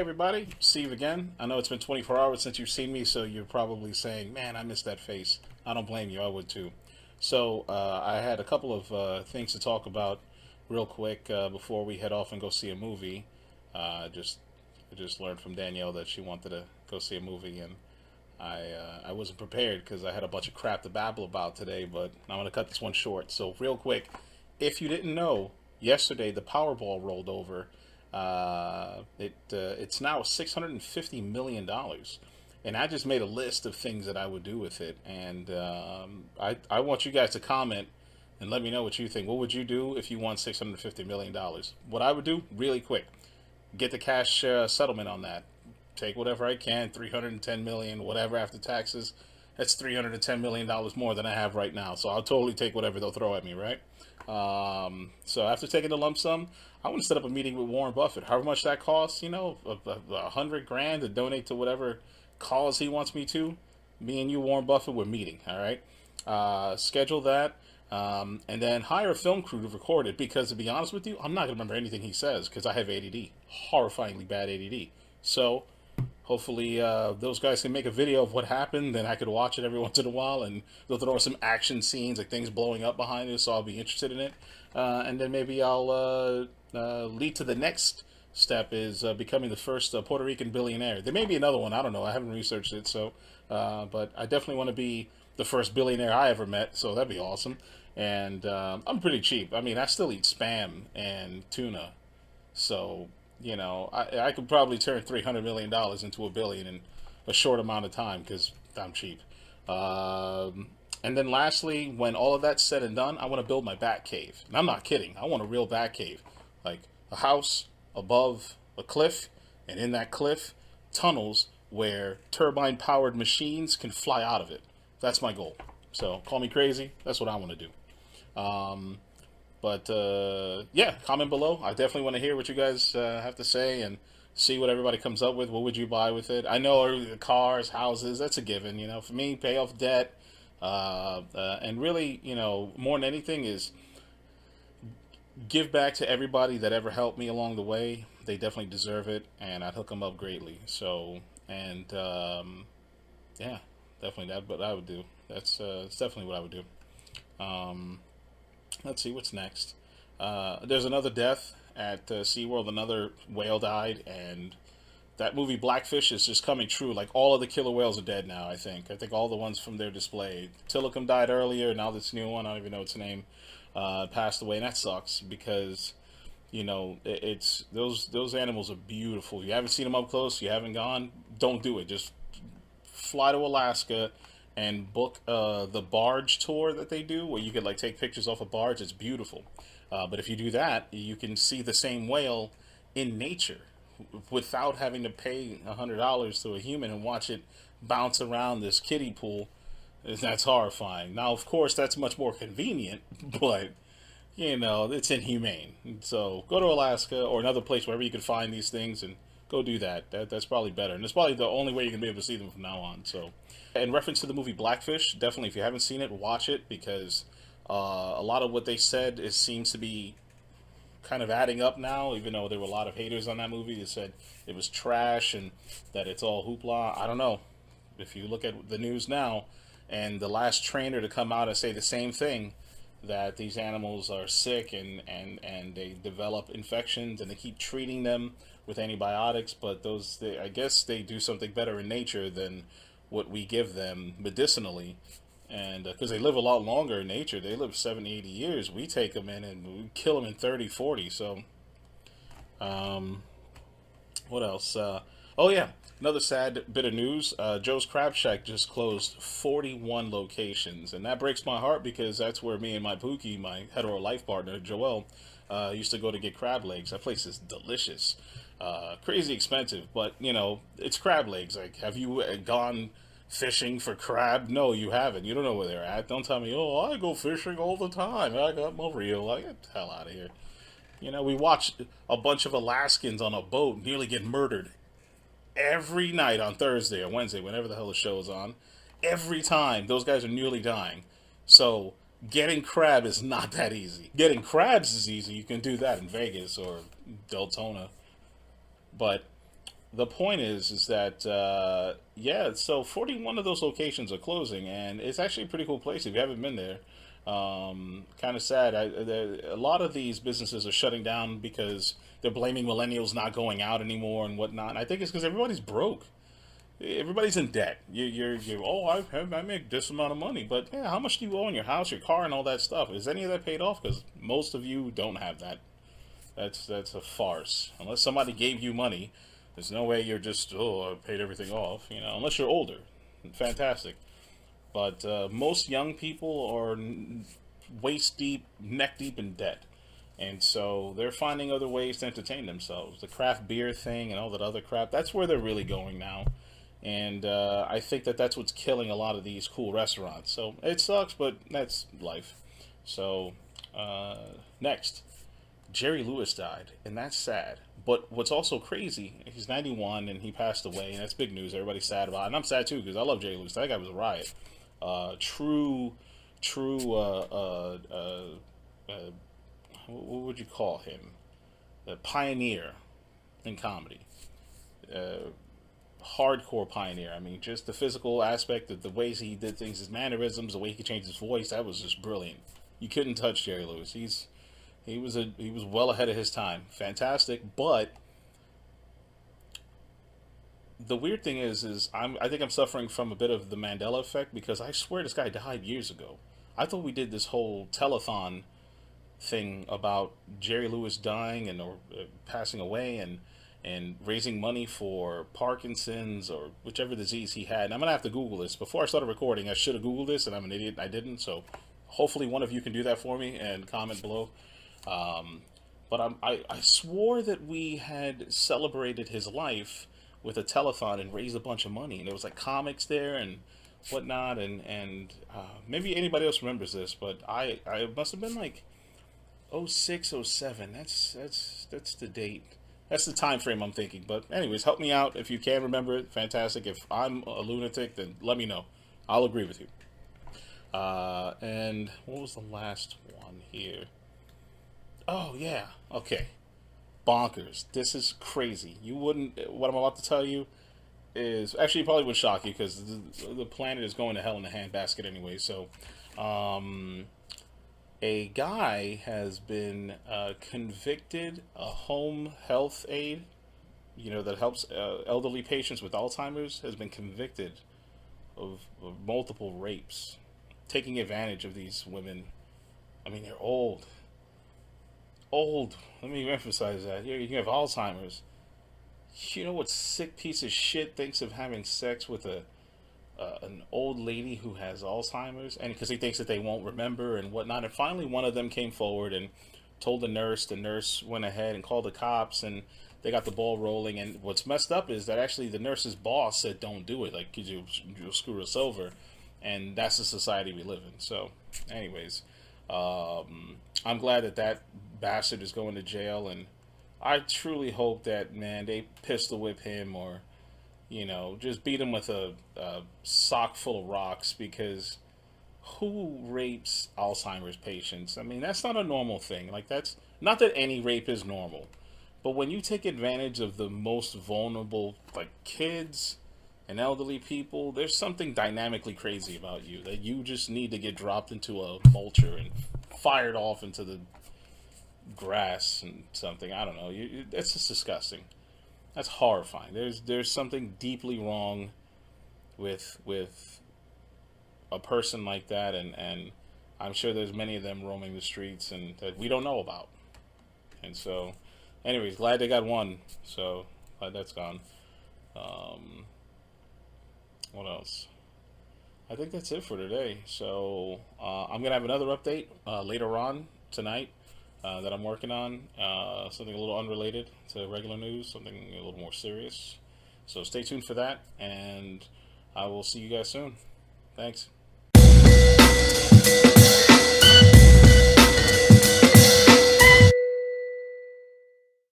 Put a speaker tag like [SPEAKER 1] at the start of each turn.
[SPEAKER 1] everybody, Steve again. I know it's been 24 hours since you've seen me, so you're probably saying, man, I missed that face. I don't blame you, I would too. So, I had a couple of things to talk about real quick before we head off and go see a movie. Uh, just, I just learned from Danielle that she wanted to go see a movie, and I wasn't prepared because I had a bunch of crap to babble about today, but I'm going to cut this one short. So, real quick, if you didn't know, yesterday the Powerball rolled over. It's now $650 million, and I just made a list of things that I would do with it, and I want you guys to comment and let me know what you think. What would you do if you won $650 million? What I would do, really quick, get the cash settlement on that. Take whatever I can, 310 million, whatever after taxes. That's $310 million more than I have right now. So I'll totally take whatever they'll throw at me, right? So after taking the lump sum, I want to set up a meeting with Warren Buffett. However much that costs, $100 grand to donate to whatever cause he wants me to. Me and you, Warren Buffett, we're meeting. All right. Schedule that. And then hire a film crew to record it because, to be honest with you, I'm not going to remember anything he says because I have ADD. Horrifyingly bad ADD. So hopefully those guys can make a video of what happened. Then I could watch it every once in a while, and they'll throw some action scenes, like things blowing up behind it, so I'll be interested in it. And then maybe I'll lead to the next step is becoming the first Puerto Rican billionaire. There may be another one. I don't know. I haven't researched it. So, but I definitely want to be the first billionaire I ever met. So that'd be awesome. And I'm pretty cheap. I mean, I still eat Spam and tuna. So, I could probably turn $300 million into $1 billion in a short amount of time because I'm cheap. And then lastly, when all of that's said and done, I want to build my bat cave. And I'm not kidding. I want a real bat cave. Like a house above a cliff, and in that cliff, tunnels where turbine-powered machines can fly out of it. That's my goal. So call me crazy. That's what I want to do. But yeah, comment below. I definitely want to hear what you guys have to say and see what everybody comes up with. What would you buy with it? I know cars, houses, that's a given. For me, pay off debt. And really, more than anything is give back to everybody that ever helped me along the way. They definitely deserve it, and I'd hook them up greatly. So, and yeah, definitely that's what I would do. It's definitely what I would do. Let's see what's next. There's another death at SeaWorld. Another whale died, and that movie Blackfish is just coming true. Like, all of the killer whales are dead now, I think. All the ones from their display. Tilikum died earlier. Now this new one, I don't even know its name, passed away. And that sucks because, it's those animals are beautiful. If you haven't seen them up close, you haven't gone, don't do it. Just fly to Alaska and book the barge tour that they do, where you could take pictures off a barge. It's beautiful. But if you do that, you can see the same whale in nature without having to pay $100 to a human and watch it bounce around this kiddie pool. That's horrifying. Now, of course, that's much more convenient, but it's inhumane. So go to Alaska or another place wherever you can find these things and go do that. That's probably better, and it's probably the only way you're gonna be able to see them from now on. So, in reference to the movie Blackfish, definitely, if you haven't seen it, watch it because a lot of what they said seems to be kind of adding up now, even though there were a lot of haters on that movie that said it was trash and that it's all hoopla. I don't know. If you look at the news now, and the last trainer to come out and say the same thing, that these animals are sick and they develop infections and they keep treating them with antibiotics, but I guess they do something better in nature than what we give them medicinally. And because they live a lot longer in nature, they live 70, 80 years. We take them in and we kill them in 30, 40. So, what else? Oh, yeah. Another sad bit of news. Joe's Crab Shack just closed 41 locations. And that breaks my heart because that's where me and my Pookie, my hetero life partner, Joelle, used to go to get crab legs. That place is delicious. Crazy expensive, but, it's crab legs. Like, have you gone fishing for crab? No, you haven't. You don't know where they're at. Don't tell me, oh, I go fishing all the time. I got my reel. Get the hell out of here. We watched a bunch of Alaskans on a boat nearly get murdered every night on Thursday or Wednesday, whenever the hell the show is on. Every time, those guys are nearly dying. So, getting crab is not that easy. Getting crabs is easy. You can do that in Vegas or Deltona. But the point is that yeah, so 41 of those locations are closing, and it's actually a pretty cool place if you haven't been there. Kind of sad. A lot of these businesses are shutting down because they're blaming millennials not going out anymore and whatnot. And I think it's because everybody's broke. Everybody's in debt. Oh, I make this amount of money, but yeah, how much do you owe on your house, your car, and all that stuff? Is any of that paid off? Because most of you don't have that. That's a farce. Unless somebody gave you money, there's no way you're just, oh, I paid everything off. Unless you're older, fantastic. But most young people are waist deep, neck deep in debt, and so they're finding other ways to entertain themselves. The craft beer thing and all that other crap. That's where they're really going now, and I think that that's what's killing a lot of these cool restaurants. So it sucks, but that's life. So next. Jerry Lewis died, and that's sad. But what's also crazy, he's 91 and he passed away, and that's big news. Everybody's sad about it, and I'm sad too because I love Jerry Lewis. That guy was a riot. True. What would you call him? A pioneer in comedy. Hardcore pioneer. I mean, just the physical aspect of the ways he did things, his mannerisms, the way he could change his voice. That was just brilliant. You couldn't touch Jerry Lewis. He was well ahead of his time. Fantastic, but the weird thing is I think I'm suffering from a bit of the Mandela effect because I swear this guy died years ago. I thought we did this whole telethon thing about Jerry Lewis dying and or passing away and raising money for Parkinson's or whichever disease he had. And I'm gonna have to Google this. Before I started recording, I should have Googled this, and I'm an idiot. I didn't. So hopefully one of you can do that for me and comment below. But I swore that we had celebrated his life with a telethon and raised a bunch of money, and there was like comics there and whatnot, and maybe anybody else remembers this, but I must have been like 06, 07. That's the date. That's the time frame I'm thinking. But anyways, help me out if you can remember it. Fantastic. If I'm a lunatic, then let me know. I'll agree with you. And what was the last one here? Oh, yeah. Okay. Bonkers. This is crazy. You wouldn't... What I'm about to tell you is... Actually, it probably would shock you because the planet is going to hell in a handbasket anyway. So, a guy has been convicted, a home health aide, that helps elderly patients with Alzheimer's, has been convicted of multiple rapes, taking advantage of these women. I mean, they're old. Let me emphasize that. You have Alzheimer's. You know what sick piece of shit thinks of having sex with an old lady who has Alzheimer's, and because he thinks that they won't remember and whatnot. And finally, one of them came forward and told the nurse. The nurse went ahead and called the cops, and they got the ball rolling. And what's messed up is that actually the nurse's boss said, "Don't do it, like, 'cause you'll screw us over." And that's the society we live in. So, anyways, I'm glad that bastard is going to jail, and I truly hope that, man, they pistol whip him or, just beat him with a sock full of rocks, because who rapes Alzheimer's patients? I mean, that's not a normal thing. Like, that's not that any rape is normal, but when you take advantage of the most vulnerable, like kids and elderly people, there's something dynamically crazy about you that you just need to get dropped into a mulcher and fired off into the grass and something. I don't know. That's just disgusting. That's horrifying. There's something deeply wrong with a person like that, and I'm sure there's many of them roaming the streets and that we don't know about. And so, anyways, glad they got one. So glad that's gone. What else? I think that's it for today. So I'm gonna have another update later on tonight that I'm working on. Something a little unrelated to regular news, something a little more serious. So stay tuned for that, and I will see you guys soon. Thanks.